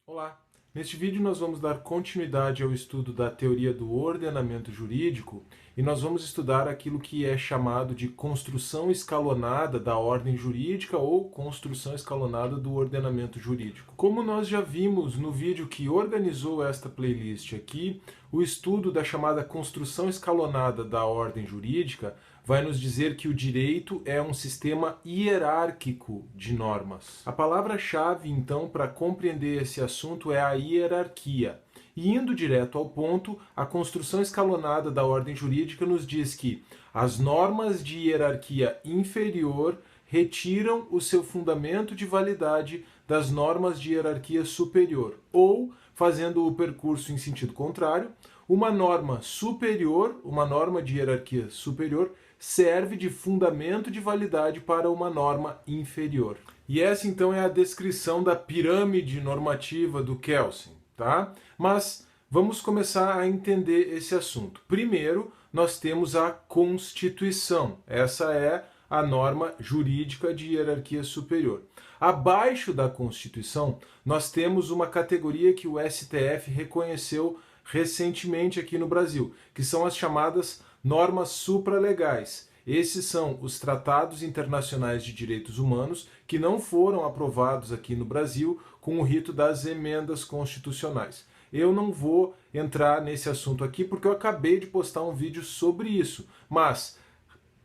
Olá! Neste vídeo nós vamos dar continuidade ao estudo da teoria do ordenamento jurídico e nós vamos estudar aquilo que é chamado de construção escalonada da ordem jurídica ou construção escalonada do ordenamento jurídico. Como nós já vimos no vídeo que organizou esta playlist aqui, o estudo da chamada construção escalonada da ordem jurídica vai nos dizer que o direito é um sistema hierárquico de normas. A palavra-chave, então, para compreender esse assunto é a hierarquia. E indo direto ao ponto, a construção escalonada da ordem jurídica nos diz que as normas de hierarquia inferior retiram o seu fundamento de validade das normas de hierarquia superior, ou, fazendo o percurso em sentido contrário, uma norma superior, uma norma de hierarquia superior, serve de fundamento de validade para uma norma inferior. E essa então é a descrição da pirâmide normativa do Kelsen, tá? Mas vamos começar a entender esse assunto. Primeiro, nós temos a Constituição. Essa é a norma jurídica de hierarquia superior. Abaixo da Constituição, nós temos uma categoria que o STF reconheceu recentemente aqui no Brasil, que são as chamadas normas supralegais. Esses são os tratados internacionais de direitos humanos que não foram aprovados aqui no Brasil com o rito das emendas constitucionais. Eu não vou entrar nesse assunto aqui porque eu acabei de postar um vídeo sobre isso, mas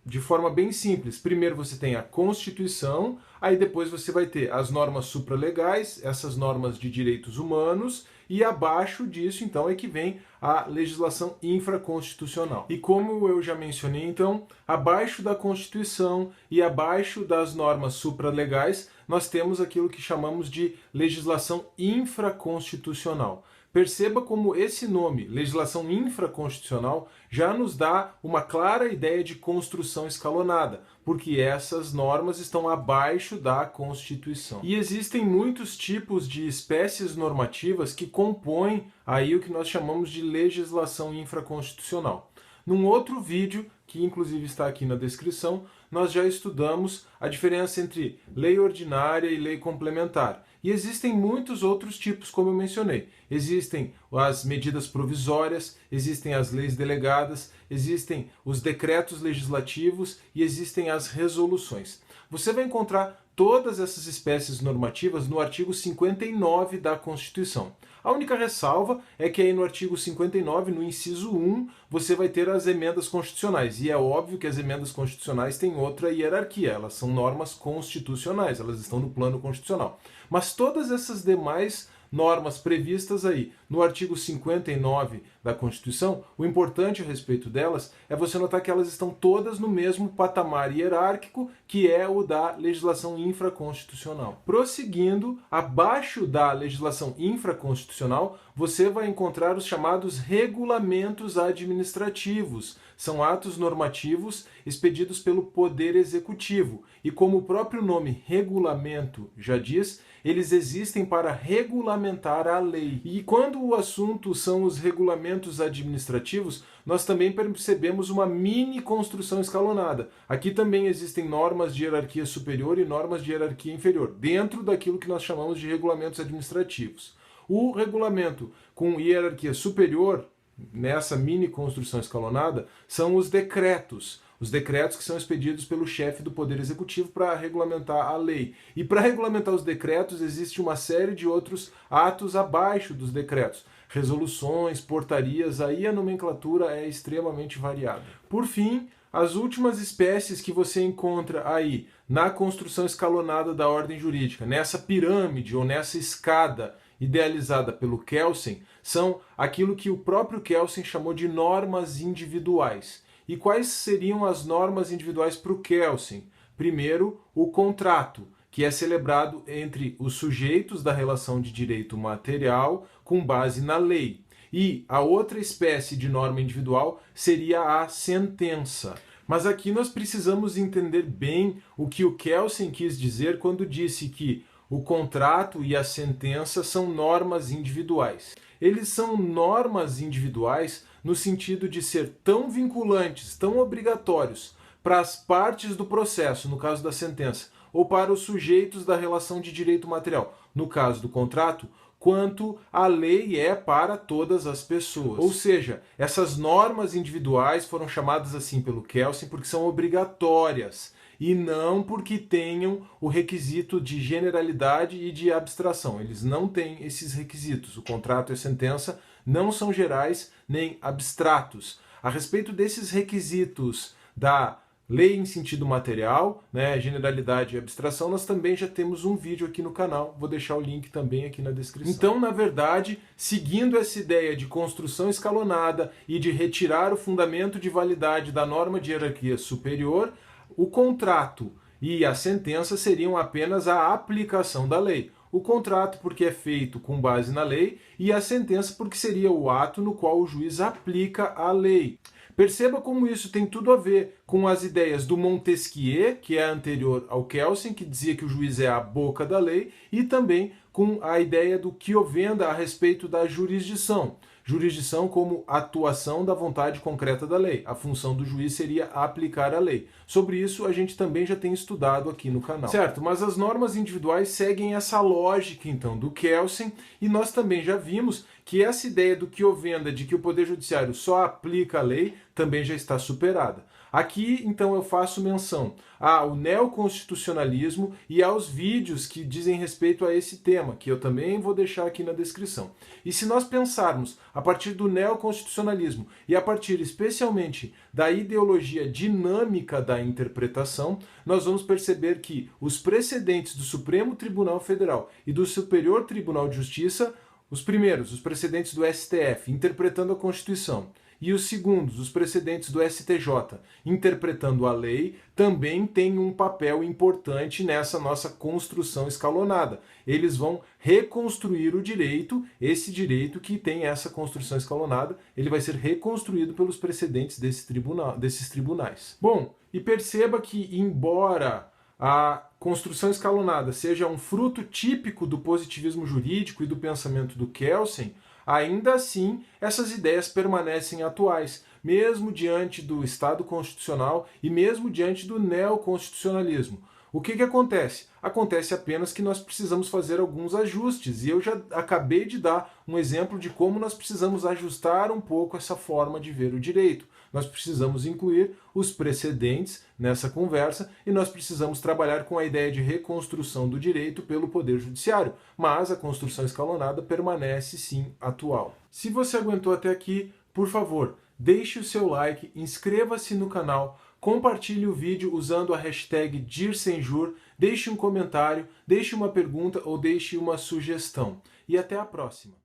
de forma bem simples, primeiro você tem a Constituição, aí depois você vai ter as normas supralegais, essas normas de direitos humanos, e abaixo disso, então, é que vem a legislação infraconstitucional. E como eu já mencionei, então, abaixo da Constituição e abaixo das normas supralegais, nós temos aquilo que chamamos de legislação infraconstitucional. Perceba como esse nome, legislação infraconstitucional, já nos dá uma clara ideia de construção escalonada, porque essas normas estão abaixo da Constituição. E existem muitos tipos de espécies normativas que compõem aí o que nós chamamos de legislação infraconstitucional. Num outro vídeo, que inclusive está aqui na descrição, nós já estudamos a diferença entre lei ordinária e lei complementar. E existem muitos outros tipos, como eu mencionei. Existem as medidas provisórias, existem as leis delegadas, existem os decretos legislativos e existem as resoluções. Você vai encontrar todas essas espécies normativas no artigo 59 da Constituição. A única ressalva é que aí no artigo 59, no inciso 1, você vai ter as emendas constitucionais. E é óbvio que as emendas constitucionais têm outra hierarquia, elas são normas constitucionais, elas estão no plano constitucional. Mas todas essas demais normas previstas aí no artigo 59 da Constituição, o importante a respeito delas é você notar que elas estão todas no mesmo patamar hierárquico, que é o da legislação infraconstitucional. Prosseguindo, abaixo da legislação infraconstitucional, você vai encontrar os chamados regulamentos administrativos. São atos normativos expedidos pelo Poder Executivo. E como o próprio nome regulamento já diz, eles existem para regulamentar a lei. E quando o assunto são os regulamentos administrativos, nós também percebemos uma mini construção escalonada. Aqui também existem normas de hierarquia superior e normas de hierarquia inferior, dentro daquilo que nós chamamos de regulamentos administrativos. O regulamento com hierarquia superior, nessa mini construção escalonada, são os decretos. Os decretos que são expedidos pelo chefe do Poder Executivo para regulamentar a lei. E para regulamentar os decretos existe uma série de outros atos abaixo dos decretos. Resoluções, portarias, aí a nomenclatura é extremamente variada. Por fim, as últimas espécies que você encontra aí na construção escalonada da ordem jurídica, nessa pirâmide ou nessa escada idealizada pelo Kelsen, são aquilo que o próprio Kelsen chamou de normas individuais. E quais seriam as normas individuais para o Kelsen? Primeiro, o contrato, que é celebrado entre os sujeitos da relação de direito material com base na lei. E a outra espécie de norma individual seria a sentença. Mas aqui nós precisamos entender bem o que o Kelsen quis dizer quando disse que o contrato e a sentença são normas individuais. Eles são normas individuais no sentido de ser tão vinculantes, tão obrigatórios para as partes do processo, no caso da sentença, ou para os sujeitos da relação de direito material, no caso do contrato, quanto a lei é para todas as pessoas. Ou seja, essas normas individuais foram chamadas assim pelo Kelsen porque são obrigatórias e não porque tenham o requisito de generalidade e de abstração. Eles não têm esses requisitos. O contrato e a sentença não são gerais nem abstratos. A respeito desses requisitos da lei em sentido material, generalidade e abstração, nós também já temos um vídeo aqui no canal, vou deixar o link também aqui na descrição. Então, na verdade, seguindo essa ideia de construção escalonada e de retirar o fundamento de validade da norma de hierarquia superior, o contrato e a sentença seriam apenas a aplicação da lei. O contrato porque é feito com base na lei e a sentença porque seria o ato no qual o juiz aplica a lei. Perceba como isso tem tudo a ver com as ideias do Montesquieu, que é anterior ao Kelsen, que dizia que o juiz é a boca da lei, e também com a ideia do Chiovenda a respeito da jurisdição. Jurisdição como atuação da vontade concreta da lei. A função do juiz seria aplicar a lei. Sobre isso a gente também já tem estudado aqui no canal. Certo, mas as normas individuais seguem essa lógica então do Kelsen e nós também já vimos que essa ideia do Chiovenda de que o Poder Judiciário só aplica a lei também já está superada. Aqui, então, eu faço menção ao neoconstitucionalismo e aos vídeos que dizem respeito a esse tema, que eu também vou deixar aqui na descrição. E se nós pensarmos a partir do neoconstitucionalismo e a partir especialmente da ideologia dinâmica da interpretação, nós vamos perceber que os precedentes do Supremo Tribunal Federal e do Superior Tribunal de Justiça, os primeiros, os precedentes do STF, interpretando a Constituição, e os segundos, os precedentes do STJ, interpretando a lei, também têm um papel importante nessa nossa construção escalonada. Eles vão reconstruir o direito, esse direito que tem essa construção escalonada, ele vai ser reconstruído pelos precedentes desses tribunais. Bom, e perceba que, embora a construção escalonada seja um fruto típico do positivismo jurídico e do pensamento do Kelsen, ainda assim, essas ideias permanecem atuais, mesmo diante do Estado constitucional e mesmo diante do neoconstitucionalismo. O que acontece? Acontece apenas que nós precisamos fazer alguns ajustes, e eu já acabei de dar um exemplo de como nós precisamos ajustar um pouco essa forma de ver o direito. Nós precisamos incluir os precedentes nessa conversa e nós precisamos trabalhar com a ideia de reconstrução do direito pelo Poder Judiciário, mas a construção escalonada permanece sim atual. Se você aguentou até aqui, por favor, deixe o seu like, inscreva-se no canal, compartilhe o vídeo usando a hashtag DirSenjur, deixe um comentário, deixe uma pergunta ou deixe uma sugestão. E até a próxima!